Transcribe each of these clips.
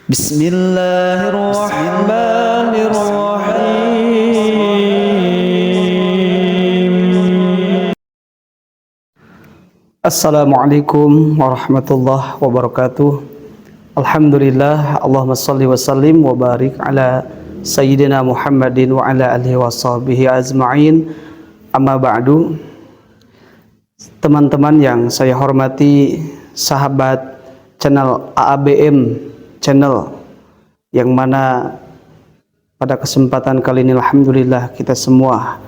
Bismillahirrahmanirrahim. Assalamualaikum warahmatullahi wabarakatuh. Alhamdulillah, Allahumma salli wa sallim wa barik ala Sayyidina Muhammadin wa ala alihi wa sahbihi ajma'in. Amma ba'du. Teman-teman yang saya hormati, sahabat channel AABM channel, yang mana pada kesempatan kali ini alhamdulillah kita semua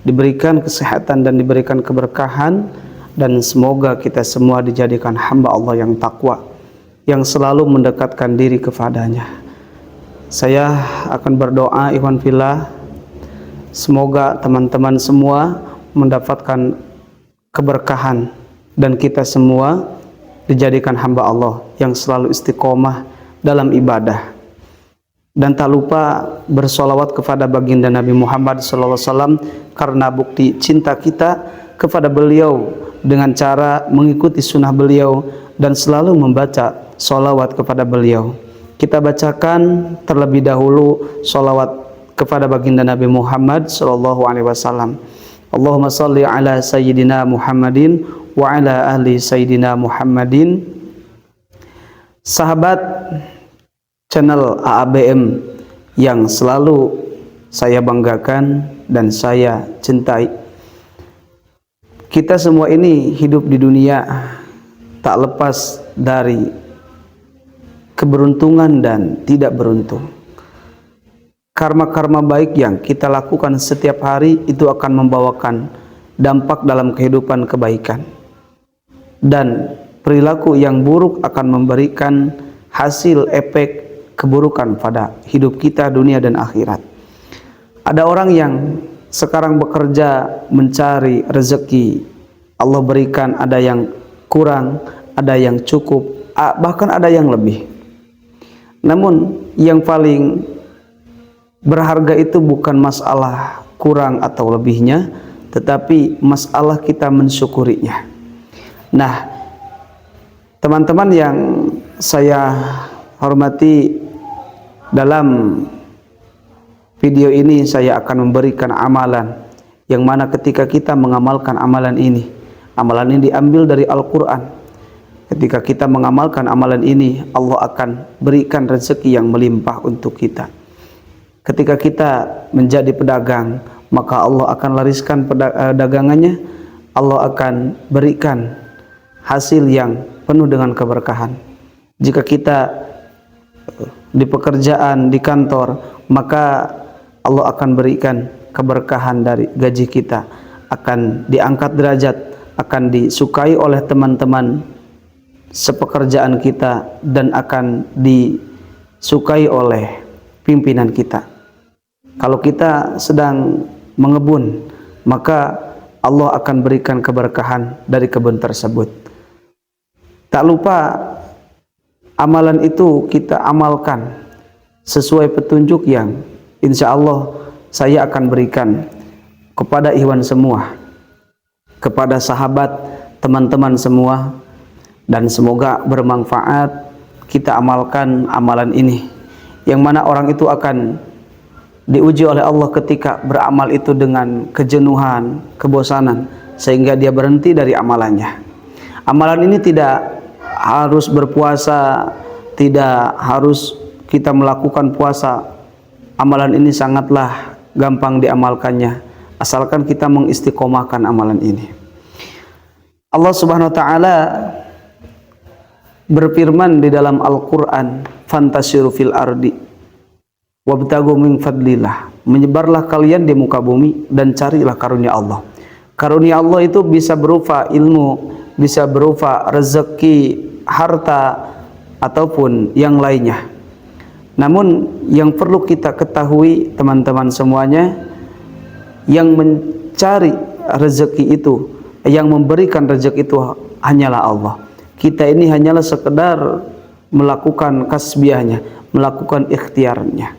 diberikan kesehatan dan diberikan keberkahan, dan semoga kita semua dijadikan hamba Allah yang takwa, yang selalu mendekatkan diri kepadanya. Saya akan berdoa ikhwan fillah, semoga teman-teman semua mendapatkan keberkahan dan kita semua dijadikan hamba Allah yang selalu istiqomah dalam ibadah. Dan tak lupa bersolawat kepada baginda Nabi Muhammad SAW, karena bukti cinta kita kepada beliau dengan cara mengikuti sunnah beliau dan selalu membaca solawat kepada beliau. Kita bacakan terlebih dahulu solawat kepada baginda Nabi Muhammad SAW. Allahumma salli ala Sayyidina Muhammadin wa ala ahli Sayyidina Muhammadin. Sahabat channel AABM yang selalu saya banggakan dan saya cintai, kita semua ini hidup di dunia tak lepas dari keberuntungan dan tidak beruntung. Karma-karma baik yang kita lakukan setiap hari itu akan membawakan dampak dalam kehidupan kebaikan, dan perilaku yang buruk akan memberikan hasil efek keburukan pada hidup kita dunia dan akhirat. Ada orang yang sekarang bekerja mencari rezeki, Allah berikan, ada yang kurang, ada yang cukup, bahkan ada yang lebih. Namun yang paling berharga itu bukan masalah kurang atau lebihnya, tetapi masalah kita mensyukurinya. Nah, teman-teman yang saya hormati, dalam video ini saya akan memberikan amalan yang mana ketika kita mengamalkan amalan ini diambil dari Al-Quran. Ketika kita mengamalkan amalan ini, Allah akan berikan rezeki yang melimpah untuk kita. Ketika kita menjadi pedagang, maka Allah akan lariskan dagangannya, Allah akan berikan hasil yang penuh dengan keberkahan. Jika kita di pekerjaan, di kantor, maka Allah akan berikan keberkahan dari gaji kita, akan diangkat derajat, akan disukai oleh teman-teman sepekerjaan kita, dan akan disukai oleh pimpinan kita. Kalau kita sedang mengebun, maka Allah akan berikan keberkahan dari kebun tersebut. Tak lupa amalan itu kita amalkan sesuai petunjuk yang insya Allah saya akan berikan kepada ikhwan semua, kepada sahabat, teman-teman semua, dan semoga bermanfaat. Kita amalkan amalan ini, yang mana orang itu akan diuji oleh Allah ketika beramal itu dengan kejenuhan, kebosanan, sehingga dia berhenti dari amalannya. Amalan ini tidak harus berpuasa, tidak harus kita melakukan puasa. Amalan ini sangatlah gampang diamalkannya, asalkan kita mengistiqomahkan amalan ini. Allah Subhanahu wa taala berfirman di dalam Al-Qur'an, "Fantashiru fil ardi wabtagu min fadlillah." Menyebarlah kalian di muka bumi dan carilah karunia Allah. Karunia Allah itu bisa berupa ilmu, bisa berupa rezeki, harta, ataupun yang lainnya. Namun yang perlu kita ketahui teman-teman semuanya, yang mencari rezeki itu, yang memberikan rezeki itu hanyalah Allah. Kita ini hanyalah sekedar melakukan kasbiahnya, melakukan ikhtiarnya.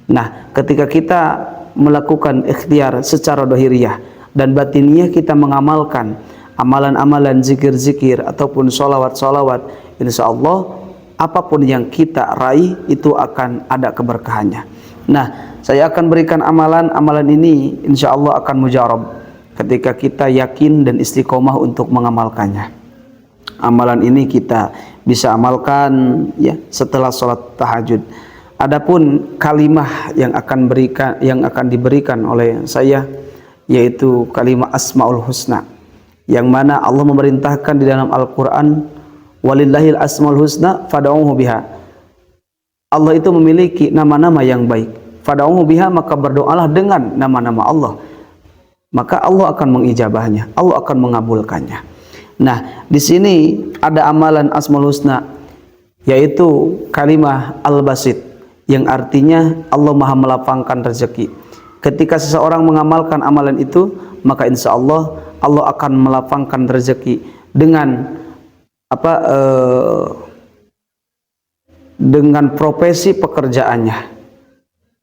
Nah, ketika kita melakukan ikhtiar secara dohiriyah dan batiniyah, kita mengamalkan amalan-amalan zikir-zikir ataupun solawat-solawat, insya Allah apapun yang kita raih itu akan ada keberkahannya. Nah, saya akan berikan amalan ini insya Allah akan mujarab ketika kita yakin dan istiqomah untuk mengamalkannya. Amalan ini kita bisa amalkan ya setelah sholat tahajud. Adapun kalimah yang akan diberikan oleh saya yaitu kalimah Asmaul Husna, yang mana Allah memerintahkan di dalam Al-Quran, walillahil asmaul husna fad'uhu biha. Allah itu memiliki nama-nama yang baik. Fad'uhu biha, maka berdoalah dengan nama-nama Allah, maka Allah akan mengijabahnya, Allah akan mengabulkannya. Nah, di sini ada amalan Asmaul Husna yaitu kalimah Al-Basit, yang artinya Allah Maha melapangkan rezeki. Ketika seseorang mengamalkan amalan itu, maka insya Allah Allah akan melapangkan rezeki dengan dengan profesi pekerjaannya.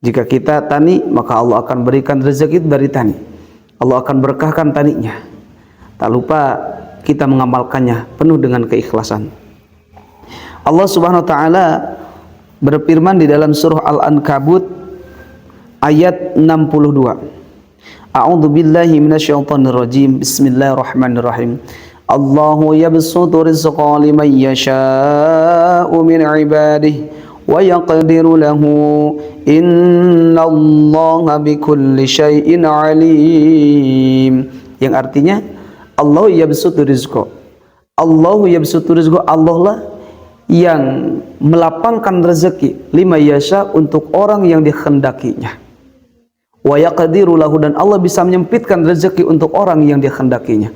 Jika kita tani, maka Allah akan berikan rezeki dari tani. Allah akan berkahkan taninya. Tak lupa kita mengamalkannya penuh dengan keikhlasan. Allah Subhanahu wa taala berfirman di dalam surah Al-Ankabut ayat 62. A'udzu billahi minasyaitonir rajim. Bismillahirrahmanirrahim. Allahu yabsutu rizqa liman yasha'u min 'ibadihi wa yaqdiru lahu. Innallaha bikulli syai'in 'alim. Yang artinya Allahu yabsutu rizqa. Allahu yabsutu rizqa, Allah lah yang melapangkan rezeki liman yasha, untuk orang yang dikhendakinya. Wa yaqdiru lahu, dan Allah bisa menyempitkan rezeki untuk orang yang dikhendakinya.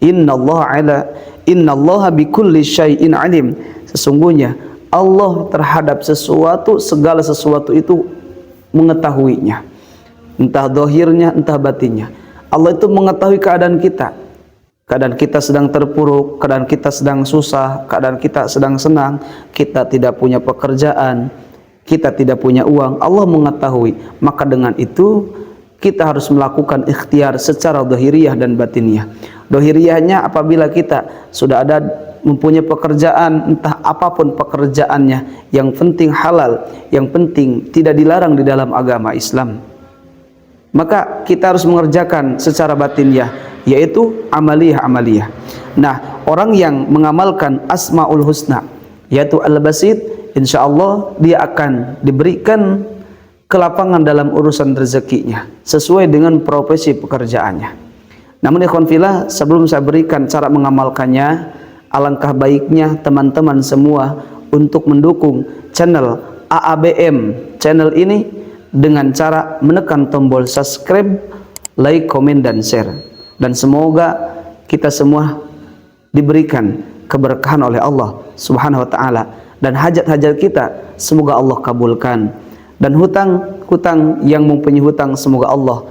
Innallaha bikulli syai'in alim. Sesungguhnya Allah terhadap sesuatu, segala sesuatu itu mengetahuinya, entah zahirnya entah batinnya. Allah itu mengetahui keadaan kita. Keadaan kita sedang terpuruk, keadaan kita sedang susah, keadaan kita sedang senang, kita tidak punya pekerjaan, kita tidak punya uang, Allah mengetahui. Maka dengan itu kita harus melakukan ikhtiar secara zahiriyah dan batiniyah. Zahiriyahnya apabila kita sudah ada mempunyai pekerjaan, entah apapun pekerjaannya, yang penting halal, yang penting tidak dilarang di dalam agama Islam, maka kita harus mengerjakan secara batiniyah, yaitu amaliyah. Nah, orang yang mengamalkan Asmaul Husna yaitu Al-Basit, insya Allah dia akan diberikan kelapangan dalam urusan rezekinya sesuai dengan profesi pekerjaannya. Namun ikhwan fillah, sebelum saya berikan cara mengamalkannya, alangkah baiknya teman-teman semua untuk mendukung channel AABM channel ini dengan cara menekan tombol subscribe, like, komen, dan share. Dan semoga kita semua diberikan keberkahan oleh Allah Subhanahu wa taala, dan hajat-hajat kita semoga Allah kabulkan, dan hutang-hutang yang mempunyai hutang semoga Allah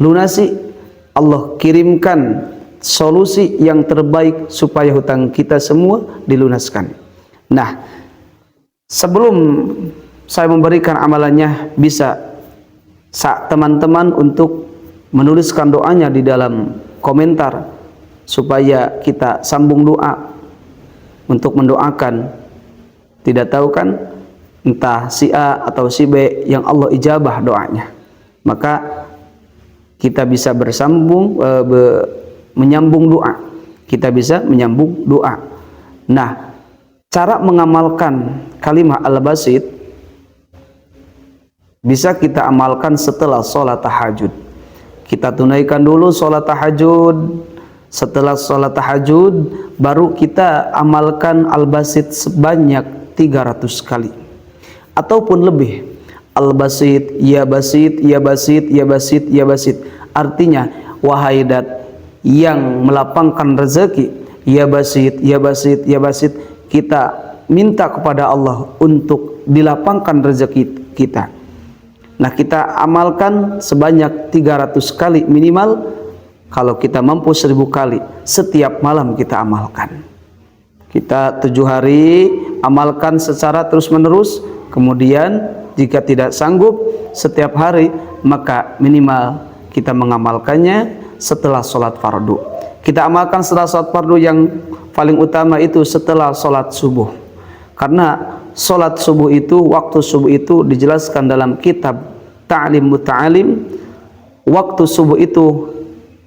lunasi. Allah kirimkan solusi yang terbaik supaya hutang kita semua dilunaskan. Nah, sebelum saya memberikan amalannya, bisa teman-teman untuk menuliskan doanya di dalam komentar supaya kita sambung doa untuk mendoakan. Tidak tahu kan, entah si A atau si B yang Allah ijabah doanya, maka kita bisa bersambung menyambung doa. Kita bisa menyambung doa. Nah, cara mengamalkan kalimah Al-Basit bisa kita amalkan setelah sholat tahajud. Kita tunaikan dulu sholat tahajud. Setelah sholat tahajud baru kita amalkan Al-Basit sebanyak 300 kali ataupun lebih. Al-Basit, ya Basit, ya Basit, ya Basit, ya Basit. Artinya, wahai Dat yang melapangkan rezeki, ya Basit, ya Basit, ya Basit. Kita minta kepada Allah untuk dilapangkan rezeki kita. Nah, kita amalkan sebanyak 300 kali minimal. Kalau kita mampu 1000 kali, setiap malam kita amalkan. Kita 7 hari amalkan secara terus menerus. Kemudian jika tidak sanggup setiap hari, maka minimal kita mengamalkannya setelah sholat fardu. Kita amalkan setelah sholat fardu, yang paling utama itu setelah sholat subuh. Karena salat subuh itu, waktu subuh itu dijelaskan dalam kitab Ta'lim Muta'alim, waktu subuh itu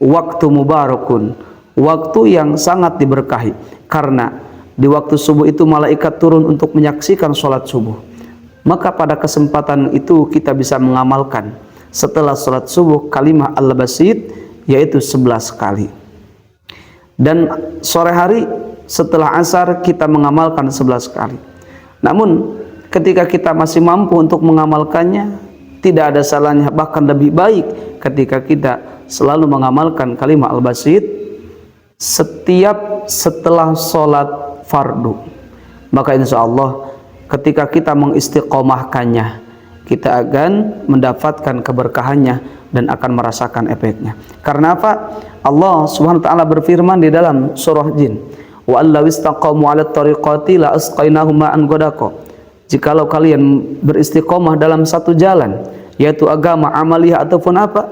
waktu mubarakun, waktu yang sangat diberkahi, karena di waktu subuh itu malaikat turun untuk menyaksikan salat subuh. Maka pada kesempatan itu kita bisa mengamalkan setelah salat subuh kalimah al-basit, yaitu 11 kali. Dan sore hari setelah asar kita mengamalkan 11 kali. Namun ketika kita masih mampu untuk mengamalkannya, tidak ada salahnya, bahkan lebih baik ketika kita selalu mengamalkan kalimah al-basit setiap setelah sholat fardu. Maka insya Allah ketika kita mengistiqomahkannya, kita akan mendapatkan keberkahannya dan akan merasakan efeknya. Karena apa? Allah Subhanahu wa taala berfirman di dalam surah Jin, wa allaw istaqamu 'ala tariqati la asqainahum ma'an ghadaqa. Jikalau kalian beristiqomah dalam satu jalan, yaitu agama, amaliyah ataupun apa,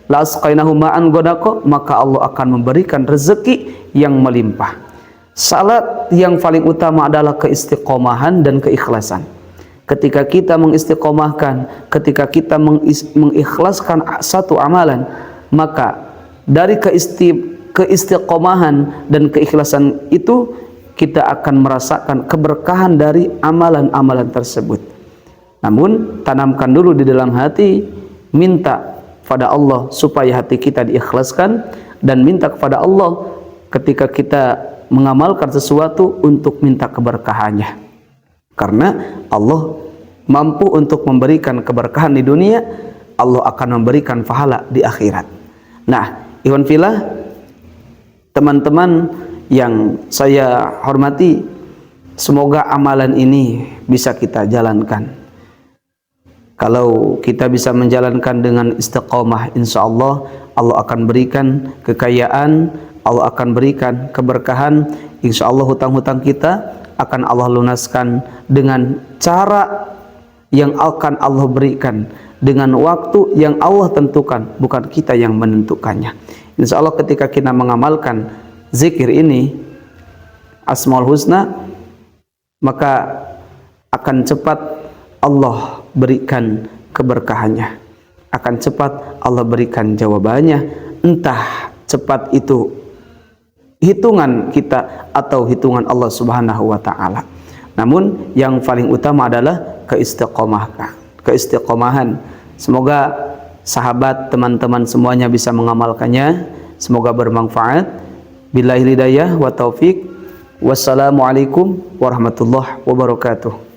la asqainahum ma'an ghadaqa, maka Allah akan memberikan rezeki yang melimpah. Salat yang paling utama adalah keistiqomahan dan keikhlasan. Ketika kita mengistiqomahkan, ketika kita mengikhlaskan satu amalan, maka dari keistiqomahan dan keikhlasan itu kita akan merasakan keberkahan dari amalan-amalan tersebut. Namun tanamkan dulu di dalam hati, minta pada Allah supaya hati kita diikhlaskan, dan minta kepada Allah ketika kita mengamalkan sesuatu untuk minta keberkahannya. Karena Allah mampu untuk memberikan keberkahan di dunia, Allah akan memberikan pahala di akhirat. Nah, ikhwan fillah, teman-teman yang saya hormati, semoga amalan ini bisa kita jalankan. Kalau kita bisa menjalankan dengan istiqomah, insya Allah Allah akan berikan kekayaan, Allah akan berikan keberkahan. Insya Allah hutang-hutang kita akan Allah lunaskan dengan cara yang akan Allah berikan, dengan waktu yang Allah tentukan, bukan kita yang menentukannya. Insya Allah ketika kita mengamalkan zikir ini, Asmaul Husna, maka akan cepat Allah berikan keberkahannya, akan cepat Allah berikan jawabannya. Entah cepat itu hitungan kita atau hitungan Allah Subhanahu wa ta'ala. Namun yang paling utama adalah keistiqomahan. Semoga sahabat, teman-teman semuanya bisa mengamalkannya. Semoga bermanfaat. Billahi hidayah wa taufik. Wassalamualaikum warahmatullahi wabarakatuh.